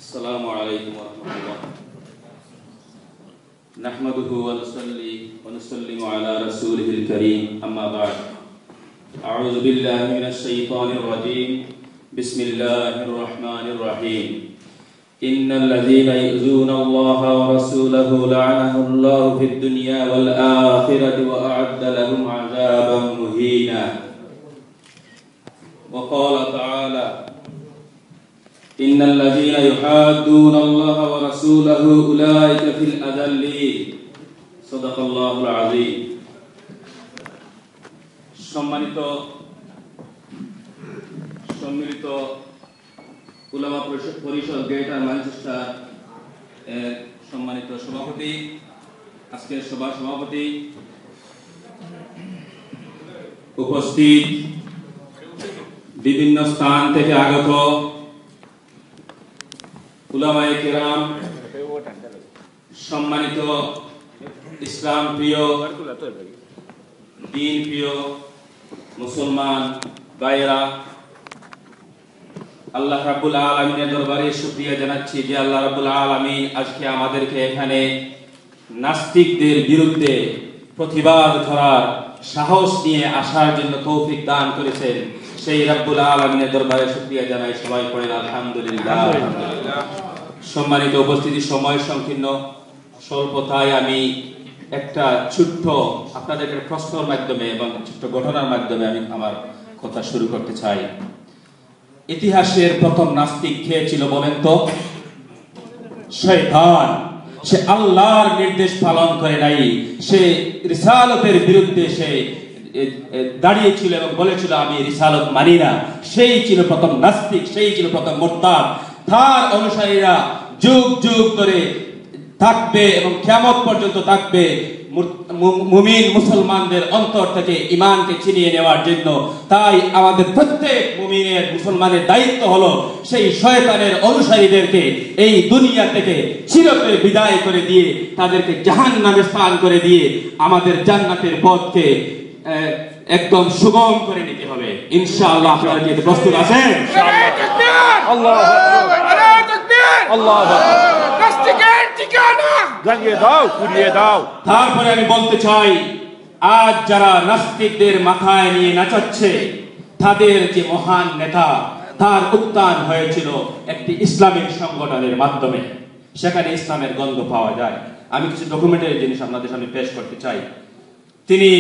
السلام عليكم ورحمة الله نحمده ونصلي ونسلم على رسوله الكريم أما بعد أعوذ بالله من الشيطان الرجيم بسم الله الرحمن الرحيم إن الذين يؤذون الله ورسوله لعنهم الله في الدنيا والآخرة وأعد لهم عذابا مهينا وقال تعالى إن الذين يحادون الله ورسوله أولئك في الأذلين صدق الله العظيم সম্মিলিত উলামা পরিষদ greater Manchester এর সম্মানিত সভাপতি, আজকের সভার সভাপতি, উপস্থিত বিভিন্ন স্থান থেকে আগত উলামায়ে কেরাম, সম্মানিত ইসলাম প্রিয়, দ্বীন প্রিয় মুসলমান ভাইরা, আল্লাহ রাব্বুল আলামিনের দরবারে শুকরিয়া জানাচ্ছি যে আল্লাহ রাব্বুল আলামিন আজকে আমাদেরকে এখানে নাস্তিকদের বিরুদ্ধে প্রতিবাদ করার সাহস নিয়ে আসার জন্য তৌফিক দান করেছেন। সেই রাব্বুল আলামিনের দরবারে শুকরিয়া জানাই। সবাই পড়েন আলহামদুলিল্লাহ। সম্মানিত উপস্থিতি, সময় সংকীর্ণ, স্বল্পতায় আমি একটা ছোট্ট আপনাদেরকে প্রশ্নের মাধ্যমে এবং ছোট্ট ঘটনার মাধ্যমে আমি আমার কথা শুরু করতে চাই। ইতিহাসের প্রথম নাস্তিক কে ছিল বলেন তো? শয়তান। সে আল্লাহর নির্দেশ পালন করে নাই, সে রিসালতের বিরুদ্ধে সে দাঁড়িয়েছিল এবং বলেছিল আমি রিসালত মানি না। সেই ছিল প্রথম নাস্তিক, সেই ছিল প্রথম মুরতাদ। তার অনুসারীরা যুগ যুগ ধরে থাকবে এবং কিয়ামত পর্যন্ত থাকবে মুমিন মুসলমানদের অন্তর থেকে ঈমানকে ছিনিয়ে নেওয়ার জন্য। তাই আমাদের প্রত্যেক মুমিনের মুসলমানের দায়িত্ব হলো সেই শয়তানের অনুসারীদেরকে এই দুনিয়া থেকে চিরতরে বিদায় করে দিয়ে তাদেরকে জাহান্নামে স্থান করে দিয়ে আমাদের জান্নাতের পথকে একদম সুগম করে নিতে হবে ইনশাআল্লাহ। আপনারা কি প্রস্তুত আছেন? আল্লাহু আকবার, আল্লাহু তাকবীর, আল্লাহু আকবার। নাস্তিকের ঠিকানা জানিয়ে দাও, ঘুরিয়ে দাও। তারপরে আমি বলতে চাই, আজ যারা নাস্তিকদের মাথায় নিয়ে নাচাচ্ছে, তাদের যে মহান নেতা, তার উত্থান হয়েছিল একটি ইসলামিক সংগঠনের মাধ্যমে। সেখানে ইসলামের গন্ধ পাওয়া যায়। আমি কিছু ডকুমেন্টারি জিনিস আপনাদের সামনে পেশ করতে চাই। তিনি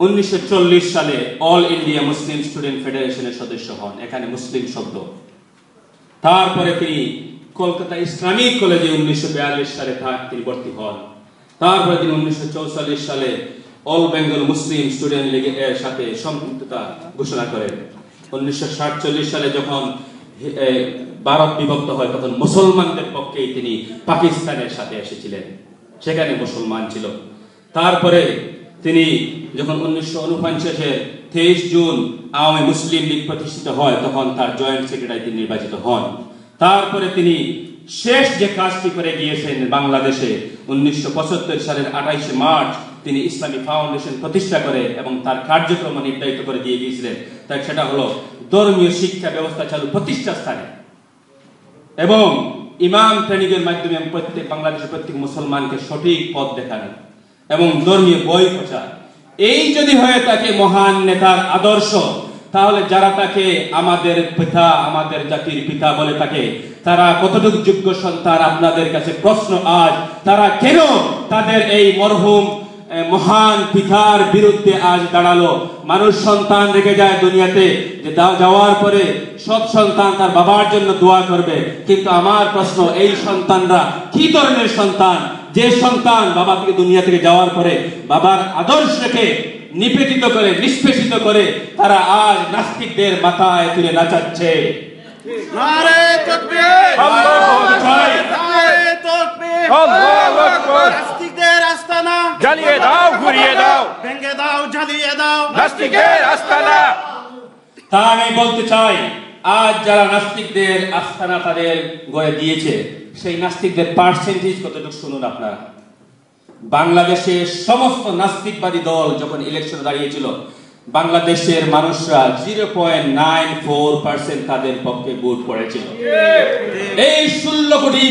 1940 সালে অল ইন্ডিয়া মুসলিম স্টুডেন্ট ফেডারেশনের সদস্য হন। এখানে মুসলিম শব্দ। তারপরে তিনি কলকাতা ইসলামিক কলেজে 1942 সালে তিনি ভর্তি হন। তারপরে তিনি 1944 সালে অল বেঙ্গল মুসলিম স্টুডেন্ট লীগের সাথে সম্পৃক্ততা ঘোষণা করেন। 1947 সালে যখন ভারত বিভক্ত হয় তখন মুসলমানদের পক্ষেই তিনি পাকিস্তানের সাথে এসেছিলেন, সেখানে মুসলমান ছিল। তারপরে তিনি যখন 1949 23 জুন আওয়ামী মুসলিম লীগ প্রতিষ্ঠিত হয় তখন তার জয়েন্ট সেক্রেটারি তিনি নির্বাচিত হন। তারপরে তিনি শেষ যে কাজটি করে গিয়েছেন বাংলাদেশে 1975 সালের 28 মার্চ তিনি ইসলামী ফাউন্ডেশন প্রতিষ্ঠা করে এবং তার কার্যক্রম নির্ধারিত করে দিয়ে গিয়েছিলেন। তাই সেটা হলো ধর্মীয় শিক্ষা ব্যবস্থা চালু প্রতিষ্ঠা স্থানে এবং ইমাম ট্রেনিং এর মাধ্যমে প্রত্যেক বাংলাদেশের প্রত্যেক মুসলমানকে সঠিক পথ দেখানো এবং ধর্মীয় বই প্রচার। এই যদি হয়ে থাকে মহান নেতার আদর্শ, তাহলে যারা তাকে আমাদের পিতা, আমাদের জাতির পিতা বলে থাকে, তারা কতটুকু যোগ্য সন্তান? আপনাদের কাছে প্রশ্ন আজ, তারা কেন তাদের এই মরহুম মহান পিতার বিরুদ্ধে আজ দাঁড়ালো? মানুষ সন্তান রেখে যায় দুনিয়াতে, যে যাওয়ার পরে সব সন্তান তার বাবার জন্য দোয়া করবে, কিন্তু আমার প্রশ্ন, এই সন্তানরা কি ধরনের সন্তান? যে সন্তান বাবা থেকে দুনিয়া থেকে যাওয়ার পরে বাবার আদর্শকে নিপেটিত করে, নিষ্পেষিত করে তারা আজ নাস্তিকদের মাথায় তুলে নাচাচ্ছে। নারে তাকবীর, আল্লাহু আকবার, নারে তাকবীর, আল্লাহু আকবার। নাস্তিকদের আস্তানা জ্বালিয়ে দাও, ঘুরিয়ে দাও, ভেঙে দাও, জ্বালিয়ে দাও নাস্তিকের আস্তানা। তা আমি বলতে চাই, আজ যারা নাস্তিকদের আস্তানা তাদের গড়ে দিয়েছে, সেই নাস্তিকদের পার্সেন্টেজ কতটুকু শুনুন আপনারা। বাংলাদেশের সমস্ত নাস্তিকবাদী দল যখন ইলেকশনে দাঁড়িয়েছিল বাংলাদেশের মানুষরা 0.94% তাদের পক্ষে ভোট পড়েছিল। এই 16 কোটি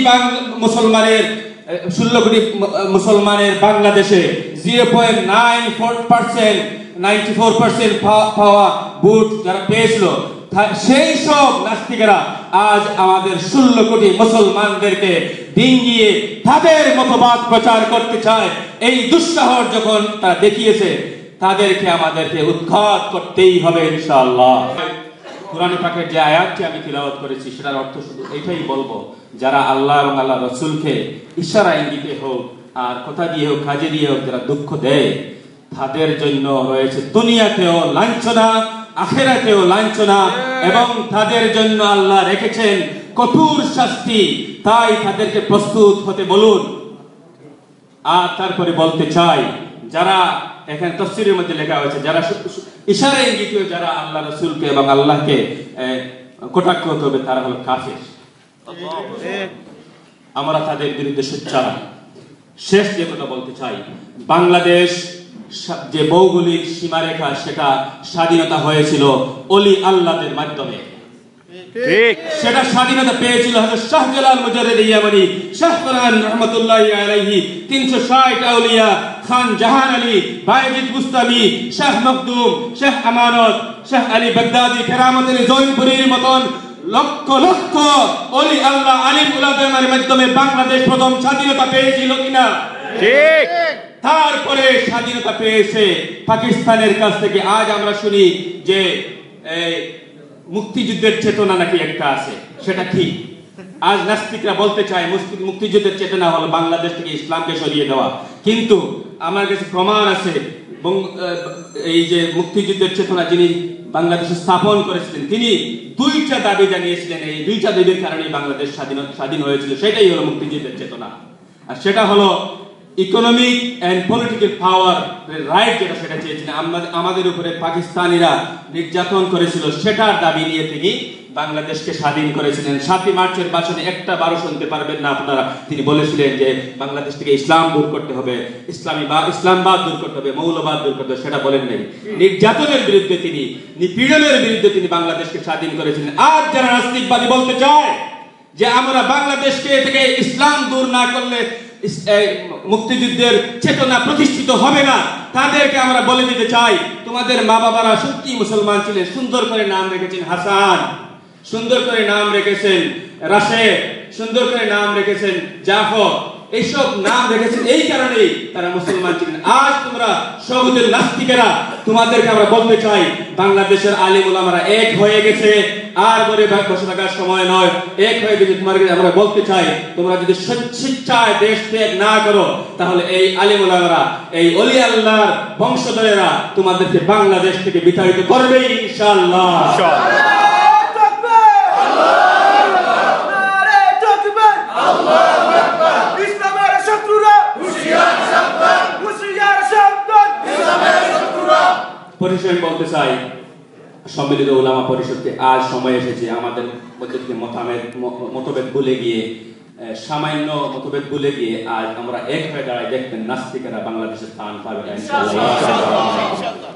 মুসলমানের বাংলাদেশে 0.94% পাওয়া ভোট যারা পেয়েছিল, সেই সব নাস্তিকেরা আজ আমাদের 16 কোটি মুসলমানদেরকে ডিঙ্গিয়ে তাদের মতবাদ প্রচার করতে চায়। এই দুঃসাহস যখন তারা দেখিয়েছে, তাদেরকে আমাদেরকে উৎখাত করতেই হবে ইনশাআল্লাহ। কুরআনে পাকের যে আয়াতটি আমি তিলাওয়াত করেছি, সেটার অর্থ শুধু এটাই বলবো, যারা আল্লাহ এবং আল্লাহ রাসূলকে ইশারা ইঙ্গিতে হোক আর কথা দিয়ে হোক কাজে দিয়ে হোক যারা দুঃখ দেয়, তাদের জন্য রয়েছে দুনিয়াতেও লাঞ্ছনা, আখিরাতেও লাঞ্ছনা, এবং তাদের জন্য আল্লাহ রেখেছেন কঠোর শাস্তি। তাই তাদেরকে প্রস্তুত হতে বলুন। আর তারপরে বলতে চাই, যারা এখানে তাফসীরের মধ্যে লেখা হয়েছে, যারা ইশারা ইঙ্গিতে যারা আল্লাহ রাসূলকে এবং আল্লাহকে কটাক্ষ করবে, তারা হলো কাফের। আমরা তাদের বিরুদ্ধে সোচ্চার। শেষ যে কথা বলতে চাই, বাংলাদেশ যে ভৌগোলিক সীমারেখা, সেটা স্বাধীনতা হয়েছিল অলি আল্লাহদের মাধ্যমে। সেটা স্বাধীনতা পেয়েছিল হযরত শাহজালাল মুজাদ্দিদ ইয়ামানি, শাহ কোরআন রাহমাতুল্লাহি আলাইহি, 360 আউলিয়া, খান জাহান আলী, বায়েজিদ বুস্তামি, শাহ মখদুম, শাহ আমানত, শাহ আলী বাগদাদি, কেরামত আলী জৈনপুরীর মতন লক্ষ লক্ষ অলি আল্লাহ আলিম উলামাদের মাধ্যমে বাংলাদেশ প্রথম স্বাধীনতা পেয়েছিল কিনা? ঠিক। তারপরে স্বাধীনতা পেয়েছে পাকিস্তানের কাছ থেকে। আজ আমরা শুনি যে মুক্তিযুদ্ধের চেতনা নাকি একটা আছে, সেটা ঠিক। আজ নাস্তিকরা বলতে চায় মুক্তিযুদ্ধের চেতনা হলো বাংলাদেশ থেকে ইসলামকে সরিয়ে দেওয়া, কিন্তু আমার কাছে প্রমাণ আছে এই যে মুক্তিযুদ্ধের চেতনা যিনি বাংলাদেশে স্থাপন করেছিলেন, তিনি দুইটা দাবি জানিয়েছিলেন। এই দুইটা দাবির কারণে বাংলাদেশ স্বাধীন হয়েছিল। সেটাই হলো মুক্তিযুদ্ধের চেতনা। আর সেটা হলো economic and political power right, যেটা সেটা চেয়েছিলেন। আমাদের উপরে পাকিস্তানিরা নির্যাতন করেছিল, সেটার দাবি নিয়ে তিনি বাংলাদেশকে স্বাধীন করেছিলেন। 7ই মার্চের ভাষণে একটা বারো শুনতে পারবেন না আপনারা, তিনি বলেছিলেন যে বাংলাদেশ থেকে ইসলাম দূর করতে হবে, ইসলামবাদ দূর করতে হবে, মৌলবাদ দূর করতে হবে, সেটা বলেন নাই। নির্যাতনের বিরুদ্ধে তিনি, নিপীড়নের বিরুদ্ধে তিনি বাংলাদেশকে স্বাধীন করেছিলেন। আজ যারা নাস্তিকবাদী বলতে চায় যে আমরা বাংলাদেশকে থেকে ইসলাম দূর না করলে মুক্তিযুদ্ধের চেতনা প্রতিষ্ঠিত হবে না, তাদেরকে আমরা বলে দিতে চাই, তোমাদের মা বাবারা সত্যি মুসলমান ছিলেন, সুন্দর করে নাম রেখেছেন হাসান, সুন্দর করে নাম রেখেছেন রাশেদ, সুন্দর করে নাম রেখেছেন জাফর, এইসব নাম রেখেছেন এই কারণেই তারা মুসলমান ছিলেন। আজ তোমরা সবুজের নাস্তিকেরা, তোমাদেরকে আমরা বলতে চাই, বাংলাদেশের আলিম উলামারা এক হয়ে গেছে, আর বলে বসে থাকার সময় নয়, এক হয়ে গেছে। তোমাদেরকে আমরা বলতে চাই, তোমরা যদি স্বেচ্ছায় দেশ ত্যাগ না করো, তাহলে এই আলিম উলামারা, এই ওলি আল্লাহর বংশধরেরা তোমাদেরকে বাংলাদেশ থেকে বিতাড়িত করবে ইনশাআল্লাহ। পরিশেষে বলতে চাই, সম্মিলিত উলামা পরিষদকে আজ সময় এসেছে আমাদের মধ্যে থেকে মতভেদ ভুলে গিয়ে, সামান্য মতভেদ ভুলে গিয়ে আজ আমরা এক হয়ে দাঁড়াই। দেখবেন নাস্তিকেরা বাংলাদেশের স্থান পাবে ইনশাআল্লাহ।